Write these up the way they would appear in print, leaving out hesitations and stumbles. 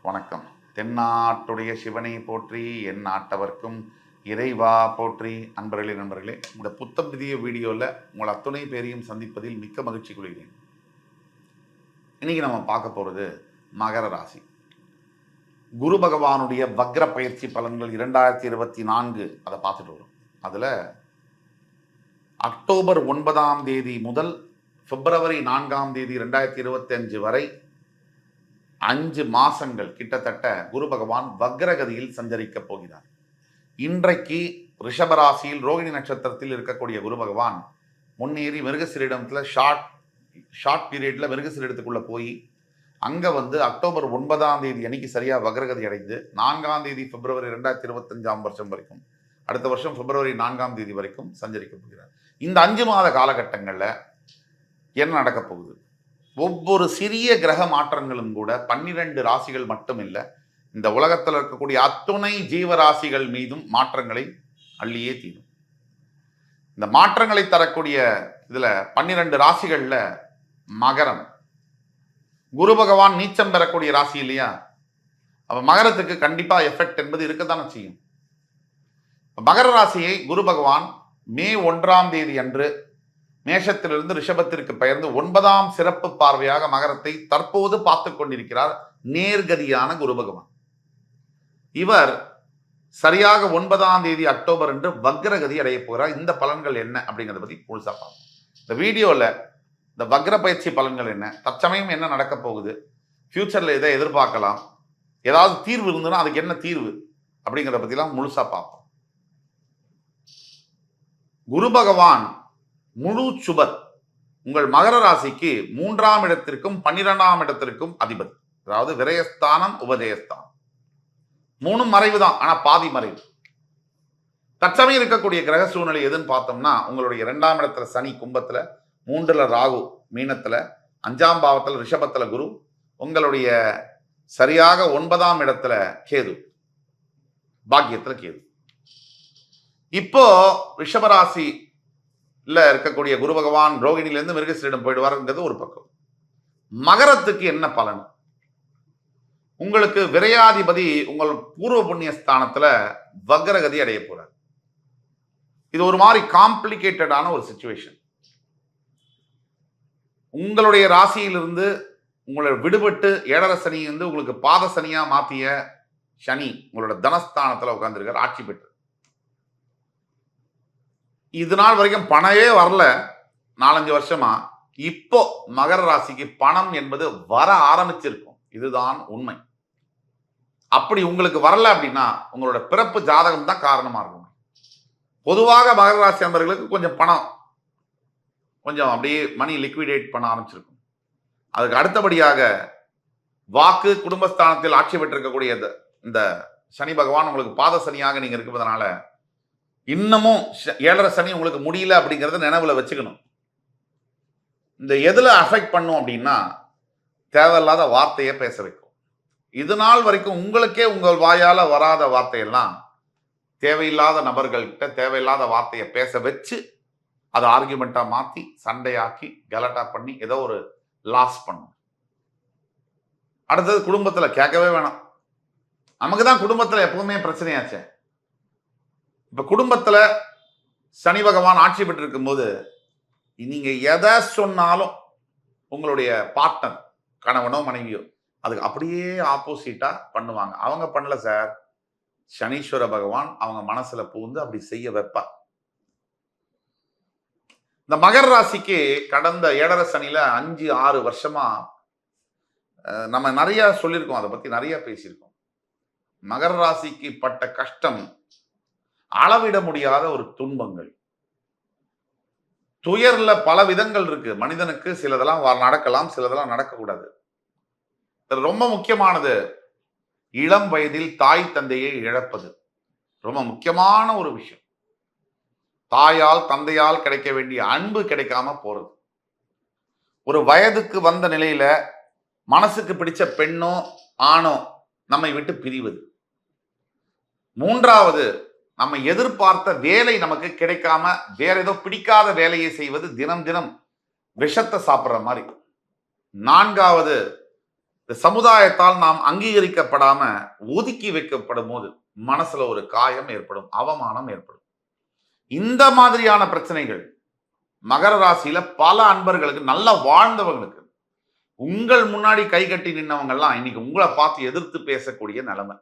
வணக்கம். தென்னாட்டுடைய சிவனை போற்றி, என் நாட்டவர்க்கும் இறைவா போற்றி. நண்பர்களே, இந்த புத்தம் புதிய வீடியோவில் உங்கள் அத்துணை பேரையும் சந்திப்பதில் மிக்க மகிழ்ச்சி கொள்கிறேன். இன்னைக்கு நம்ம பார்க்க போகிறது மகர ராசி. குரு பகவானுடைய வக்ர பயிற்சி பலன்கள் 2024 அதை பார்த்துட்டு வரும். அதில் அக்டோபர் 9 முதல் பிப்ரவரி 4 2025 வரை 5 மாசங்கள் கிட்டத்தட்ட குரு பகவான் வக்ரகதியில் சஞ்சரிக்க போகிறார். இன்றைக்கு ரிஷபராசியில் ரோகிணி நட்சத்திரத்தில் இருக்கக்கூடிய குரு பகவான் முன்னேறி மிருகசீரிடத்துல ஷார்ட் பீரியட்ல மிருகசீரிடத்துக்குள்ள போய் அங்க அக்டோபர் 9 அன்னைக்கு சரியா வக்ரகதி அடைந்து 4 பிப்ரவரி 2025 வருஷம் வரைக்கும், அடுத்த வருஷம் பிப்ரவரி 4 வரைக்கும் சஞ்சரிக்க போகிறார். இந்த 5 மாத காலகட்டங்கள்ல என்ன நடக்க போகுது? ஒவ்வொரு சிறிய கிரக மாற்றங்களும் கூட 12 ராசிகள் மட்டும் இல்லை, இந்த உலகத்தில் இருக்கக்கூடிய அத்துணை ஜீவராசிகள் மீதும் மாற்றங்களை அள்ளியே தீரும். இந்த மாற்றங்களை தரக்கூடிய இதுல 12 ராசிகள்ல மகரம், குரு பகவான் நீச்சம் பெறக்கூடிய ராசி இல்லையா? அப்ப மகரத்துக்கு கண்டிப்பா எஃபெக்ட் என்பது இருக்கத்தானே செய்யும். மகர ராசியை குரு பகவான் மே 1 அன்று மேஷத்திலிருந்து ரிஷபத்திற்கு பெயர்ந்து 9ஆம் சிறப்பு பார்வையாக மகரத்தை தற்போது பார்த்து கொண்டிருக்கிறார் நேர்கதியான குரு பகவான். இவர் சரியாக 9 அக்டோபர் அன்று வக்ரகதி அடைய போகிறார். இந்த பலன்கள் என்ன அப்படிங்கிறத பத்தி முழுசா பார்ப்போம். இந்த வீடியோல இந்த வக்ர பயிற்சி பலன்கள் என்ன, தற்சமயம் என்ன நடக்க போகுது, ஃபியூச்சர்ல எதை எதிர்பார்க்கலாம், ஏதாவது தீர்வு இருந்ததுன்னா அதுக்கு என்ன தீர்வு அப்படிங்கிறத பத்திலாம் முழுசா பார்ப்போம். குரு பகவான் முழு சுபர் உங்கள் மகர ராசிக்கு 3ஆம் இடத்திற்கும் 12ஆம் இடத்திற்கும் அதிபதி. அதாவது விரயஸ்தானம், உபஜயஸ்தானம், 3 மறைவு தான், ஆனா பாதி மறைவு. தற்சமயம் இருக்கக்கூடிய கிரக சூழ்நிலை எதுன்னு பார்த்தோம்னா, உங்களுடைய 2ஆம் இடத்துல சனி கும்பத்துல, 3ல ராகு மீனத்துல, 5ஆம் பாவத்துல ரிஷபத்துல குரு, உங்களுடைய சரியாக 9ஆம் இடத்துல கேது, பாக்கியத்துல கேது. இப்போ ரிஷபராசி இருக்கக்கூடிய குரு பகவான் ரோகிணியிலிருந்து மிருகசீரிடம் போயிடுவார்ங்கிறது ஒரு பக்கம். மகரத்துக்கு என்ன பலன்? உங்களுக்கு விரையாதிபதி உங்கள் பூர்வ புண்ணிய ஸ்தானத்துல வக்ரகதி அடைய போறார். இது ஒரு மாதிரி காம்ப்ளிகேட்டடான ஒரு சிச்சுவேஷன். உங்களுடைய ராசியிலிருந்து உங்களை விடுபட்டு 7.5 சனி உங்களுக்கு பாத சனியா மாத்திய சனி உங்களோட தனஸ்தானத்துல உட்கார்ந்துருக்கார், ஆட்சி பெற்று. இது நாள் வரைக்கும் பணமே வரல, 4-5 வருஷமா. இப்போ மகர ராசிக்கு பணம் என்பது வர ஆரம்பிச்சிருக்கும். இதுதான் உண்மை. அப்படி உங்களுக்கு வரல அப்படின்னா உங்களோட பிறப்பு ஜாதகம் தான் காரணமா இருக்கும். பொதுவாக மகர ராசி நண்பர்களுக்கு கொஞ்சம் பணம் கொஞ்சம் அப்படியே மணி லிக்விடேட் பண்ண ஆரம்பிச்சிருக்கும். அதுக்கு அடுத்தபடியாக வாக்கு குடும்பஸ்தானத்தில் ஆட்சி பெற்றிருக்கக்கூடிய இந்த சனி பகவான் உங்களுக்கு பாத சனியாக நீங்க இருப்பதனால இன்னமும் 7.5 சனி உங்களுக்கு முடியல அப்படிங்கிறத நினைவுல வச்சுக்கணும். இந்த எதுல அஃபெக்ட் பண்ணும் அப்படின்னா, தேவையில்லாத வார்த்தையை பேச வைக்கும். இது நாள் வரைக்கும் உங்களுக்கே உங்கள் வாயால வராத வார்த்தையெல்லாம் தேவையில்லாத நபர்கள்கிட்ட தேவையில்லாத வார்த்தையை பேச வச்சு அதை ஆர்கியூமெண்டா மாத்தி சண்டையாக்கி கலட்டா பண்ணி ஏதோ ஒரு லாஸ் பண்ணும். அடுத்தது குடும்பத்துல கேட்கவே வேணாம். நமக்கு தான் குடும்பத்துல எப்பவுமே பிரச்சனையாச்சே. இப்ப குடும்பத்துல சனி பகவான் ஆட்சி பெற்று இருக்கும் போது நீங்க எதை சொன்னாலும் உங்களுடைய பார்ட்னர், கணவனோ மனைவியோ, அதுக்கு அப்படியே ஆப்போசிட்டா பண்ணுவாங்க. அவங்க பண்ணல சார், சனீஸ்வர பகவான் அவங்க மனசுல பூந்து அப்படி செய்ய வைப்பார். இந்த மகர ராசிக்கு கடந்த 7.5 சனியில 5-6 வருஷமா நம்ம நிறைய சொல்லியிருக்கோம், அதை பத்தி நிறைய பேசியிருக்கோம். மகர ராசிக்கு பட்ட கஷ்டம் அளவிட முடியாத ஒரு துன்பங்கள். துயர்ல பல விதங்கள் இருக்கு. மனிதனுக்கு சிலதெல்லாம் நடக்கலாம், சிலதெல்லாம் நடக்கக்கூடாது. ரொம்ப முக்கியமானது இளம் வயதில் தாய் தந்தையை இழப்பது ரொம்ப முக்கியமான ஒரு விஷயம். தாயால் தந்தையால் கிடைக்க வேண்டிய அன்பு கிடைக்காம போறது. ஒரு வயதுக்கு வந்த நிலையில மனசுக்கு பிடிச்ச பெண்ணோ ஆணோ நம்மை விட்டு பிரிவது. 3வது, நம்ம எதிர்பார்த்த வேலை நமக்கு கிடைக்காம வேற ஏதோ பிடிக்காத வேலையை செய்வது, தினம் தினம் விஷத்தை சாப்பிட்ற மாதிரி. 4வது, இந்த சமுதாயத்தால் நாம் அங்கீகரிக்கப்படாம ஒதுக்கி வைக்கப்படும் போது மனசுல ஒரு காயம் ஏற்படும், அவமானம் ஏற்படும். இந்த மாதிரியான பிரச்சனைகள் மகர ராசியில பல அன்பர்களுக்கு, நல்லா வாழ்ந்தவங்களுக்கு, உங்கள் முன்னாடி கை கட்டி நின்னவங்க எல்லாம் இன்னைக்கு உங்களை பார்த்து எதிர்த்து பேசக்கூடிய நிலைமை,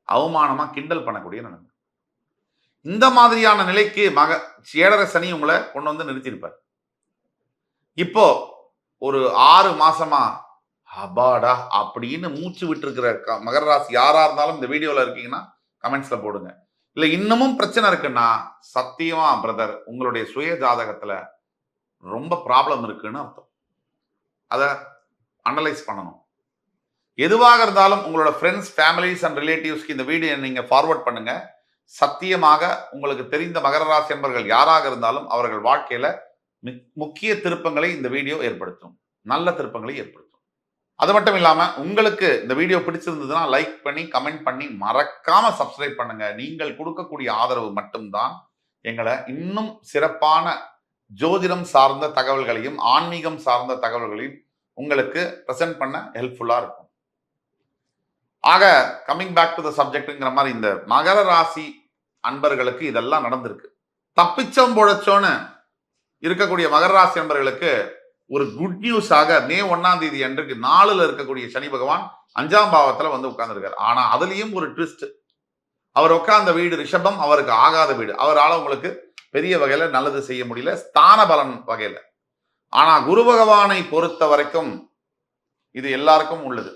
அவமானமா கிண்டல் பண்ணக்கூடிய நிலைமை. இந்த மாதிரியான நிலைக்கு ஏழரை சனி உங்களை கொண்டு வந்து நிறுத்தியிருப்பார். இப்போ ஒரு 6 மாசமா அபாடா அப்படின்னு மூச்சு விட்டு இருக்கிற மகர ராசி யாரா இருந்தாலும் இந்த வீடியோல இருக்கீங்கன்னா கமெண்ட்ஸ்ல போடுங்க. இல்ல இன்னமும் பிரச்சனை இருக்குன்னா சத்தியமா பிரதர் உங்களுடைய சுய ஜாதகத்துல ரொம்ப ப்ராப்ளம் இருக்குன்னு அர்த்தம். அதை அனலைஸ் பண்ணணும். எதுவாக இருந்தாலும் உங்களோட ஃப்ரெண்ட்ஸ், ஃபேமிலிஸ் அண்ட் ரிலேட்டிவ்ஸ்க்கு இந்த வீடியோ நீங்க ஃபார்வர்ட் பண்ணுங்க. சத்தியமாக உங்களுக்கு தெரிந்த மகர ராசி என்பவர்கள் யாராக இருந்தாலும் அவர்கள் வாழ்க்கையில முக்கிய திருப்பங்களை இந்த வீடியோ ஏற்படுத்தும், நல்ல திருப்பங்களை ஏற்படுத்தும். அது மட்டும் இல்லாம உங்களுக்கு இந்த வீடியோ பிடிச்சிருந்ததுன்னா லைக் பண்ணி, கமெண்ட் பண்ணி, மறக்காம சப்ஸ்கிரைப் பண்ணுங்க. நீங்கள் கொடுக்கக்கூடிய ஆதரவு மட்டும்தான் எங்களை இன்னும் சிறப்பான ஜோதிடம் சார்ந்த தகவல்களையும் ஆன்மீகம் சார்ந்த தகவல்களையும் உங்களுக்கு பிரசன்ட் பண்ண ஹெல்ப்ஃபுல்லா இருக்கும். ஆக கம்மிங் பேக் டு த சப்ஜெக்ட்ங்கிற மாதிரி இந்த மகர ராசி அன்பர்களுக்கு இதெல்லாம் நடந்திருக்கு. தப்பிச்சோம் பொழைச்சோன்னு இருக்கக்கூடிய மகர ராசி அன்பர்களுக்கு ஒரு குட் நியூஸாக மே 1ஆம் தேதி அன்றைக்கு 4ல் இருக்கக்கூடிய சனி பகவான் 5ஆம் பாவத்துல வந்து உட்கார்ந்துருக்காரு. ஆனா அதுலயும் ஒரு ட்விஸ்ட். அவர் உட்கார்ந்த வீடு ரிஷபம், அவருக்கு ஆகாத வீடு. அவரால் உங்களுக்கு பெரிய வகையில நல்லது செய்ய முடியல, ஸ்தான பலன் வகையில. ஆனா குரு பகவானை பொறுத்த வரைக்கும் இது எல்லாருக்கும் உள்ளது.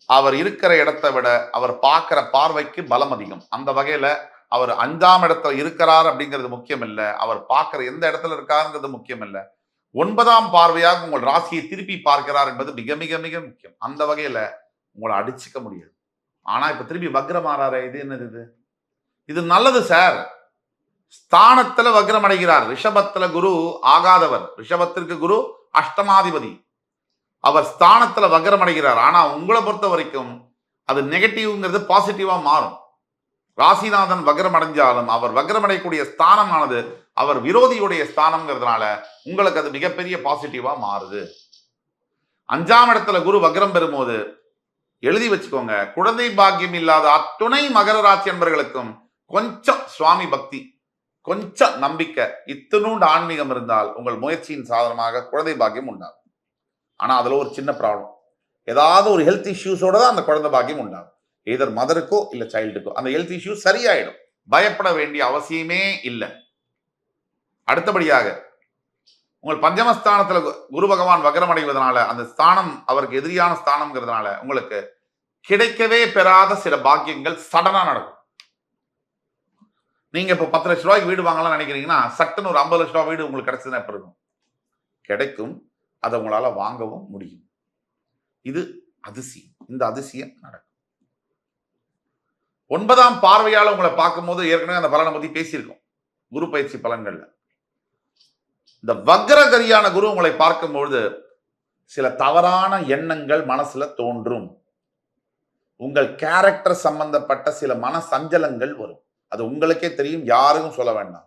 அவர் இருக்கிற இடத்தை விட அவர் பார்க்கிற பார்வைக்கு பலம் அதிகம். அந்த வகையில அவர் 5ஆம் இடத்துல இருக்கிறார் அப்படிங்கிறது முக்கியம் இல்ல, அவர் பார்க்கிற எந்த இடத்துல இருக்காருங்கிறது முக்கியம் இல்ல, 9ஆம் பார்வையாக உங்கள் ராசியை திருப்பி பார்க்கிறார் என்பது மிக மிக மிக முக்கியம். அந்த வகையில உங்களை அடிச்சுக்க முடியாது. ஆனா இப்ப திருப்பி வக்ரம் ஆறாரு, இது என்னது? இது நல்லது சார். ஸ்தானத்துல வக்ரம் அடைகிறார். ரிஷபத்துல குரு ஆகாதவர், ரிஷபத்திற்கு குரு அஷ்டமாதிபதி, அவர் ஸ்தானத்துல வக்ரம் அடைகிறார். ஆனா உங்களை பொறுத்த வரைக்கும் அது நெகட்டிவ்ங்கிறது பாசிட்டிவா மாறும். ராசிநாதன் வக்ரம் அடைஞ்சாலும் அவர் வக்ரம் அடையக்கூடிய ஸ்தானமானது அவர் விரோதியுடைய ஸ்தானம்ங்கிறதுனால உங்களுக்கு அது மிகப்பெரிய பாசிட்டிவா மாறுது. 5ஆம் இடத்துல குரு வக்ரம் பெறும்போது எழுதி வச்சுக்கோங்க, குழந்தை பாக்கியம் இல்லாத அத்துணை மகர ராசி என்பவர்களுக்கும் கொஞ்சம் சுவாமி பக்தி, கொஞ்சம் நம்பிக்கை, இத்தனூண்டு ஆன்மீகம் இருந்தால் உங்கள் முயற்சியின் சாதனமாக குழந்தை பாக்கியம் உண்டாகும். ஆனா அதுல ஒரு சின்ன ப்ராப்ளம், ஏதாவது ஒரு ஹெல்த் இஷ்யூஸோட தான் அந்த குழந்தை பாக்கியம் உண்டாகும். எதர் மதருக்கோ இல்ல சைல்டுக்கோ அந்த ஹெல்த் இஷ்யூ சரியாயிடும். பயப்பட வேண்டிய அவசியமே இல்லை. அடுத்தபடியாக உங்கள் பஞ்சமஸ்தானத்துல குரு பகவான் வக்ரம் அடைவதனால அந்த ஸ்தானம் அவருக்கு எதிரியான ஸ்தானம்ங்கிறதுனால உங்களுக்கு கிடைக்கவே பெறாத சில பாக்கியங்கள் சடனா நடக்கும். நீங்க இப்ப 10 லட்சம் ரூபாய்க்கு வீடு வாங்கலாம் நினைக்கிறீங்கன்னா சட்டுன்னு ஒரு 50 லட்சம் ரூபாய் வீடு உங்களுக்கு கிடைச்சதுன்னா எப்படி இருக்கும்? கிடைக்கும். அதை உங்களால வாங்கவும் முடியும். இது அதிசயம். இந்த அதிசயம் நடக்கும். 9ஆம் பார்வையால உங்களை பார்க்கும்போது ஏற்கனவே அந்த பலனை பத்தி பேசியிருக்கோம் குரு பயிற்சி பலன்கள்ல. இந்த வக்ரகரியான குரு உங்களை பார்க்கும்பொழுது சில தவறான எண்ணங்கள் மனசுல தோன்றும். உங்கள் கேரக்டர் சம்பந்தப்பட்ட சில மன சஞ்சலங்கள் வரும். அது உங்களுக்கே தெரியும், யாருக்கும் சொல்ல வேண்டாம்.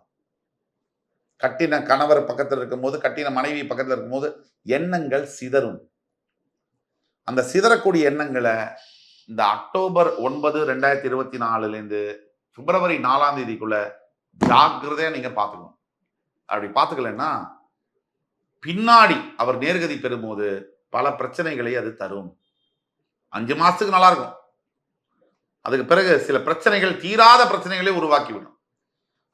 கட்டின கணவர் பக்கத்தில் இருக்கும்போது, கட்டின மனைவி பக்கத்தில் இருக்கும்போது எண்ணங்கள் சிதறும். அந்த சிதறக்கூடிய எண்ணங்களை இந்த அக்டோபர் 9, 2024 பிப்ரவரி 4ஆம் தேதிக்குள்ள ஜாக்கிரதையா நீங்க பார்த்துக்கணும். அப்படி பார்த்துக்கலன்னா பின்னாடி அவர் நேர்கதி பெறும்போது பல பிரச்சனைகளை அது தரும். 5 மாசத்துக்கு நல்லா இருக்கும், அதுக்கு பிறகு சில பிரச்சனைகள், தீராத பிரச்சனைகளை உருவாக்கிவிடும்.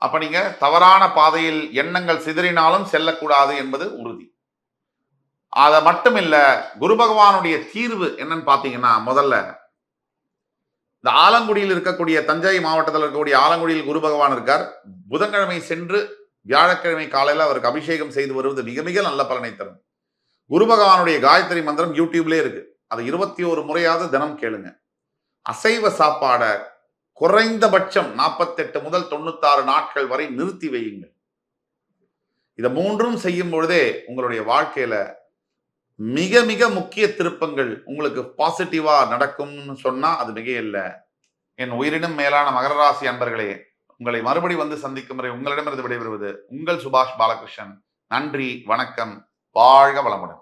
அப்ப நீங்க தவறான பாதையில் எண்ணங்கள் சிதறினாலும் செல்லக்கூடாது என்பது உறுதி. அதை மட்டும் இல்ல, குரு பகவானுடைய தீர்வு என்னன்னு பாத்தீங்கன்னா, முதல்ல இந்த ஆலங்குடியில் இருக்கக்கூடிய தஞ்சை மாவட்டத்தில் இருக்கக்கூடிய ஆலங்குடியில் குரு பகவான் இருக்கார். புதன்கிழமை சென்று வியாழக்கிழமை காலையில் அவருக்கு அபிஷேகம் செய்து வருவது மிக மிக நல்ல பலனை தரும். குரு பகவானுடைய காயத்ரி மந்திரம் யூடியூப்லேயே இருக்கு, அதை 21 முறையாவது தினம் கேளுங்க. அசைவ சாப்பாட குறைந்தபட்சம் 48 முதல் 96 நாட்கள் வரை நிறுத்தி வையுங்கள். இதை 3ம் செய்யும் பொழுதே உங்களுடைய வாழ்க்கையில மிக மிக முக்கிய திருப்பங்கள் உங்களுக்கு பாசிட்டிவா நடக்கும்னு சொன்னா அது மிக இல்லை. என் உயிரினும் மேலான மகர ராசி அன்பர்களே, உங்களை மறுபடி வந்து சந்திக்கும் வரை உங்களிடமிருந்து விடைபெறுவது உங்கள் சுபாஷ் பாலகிருஷ்ணன். நன்றி, வணக்கம், வாழ்க வளமுடன்.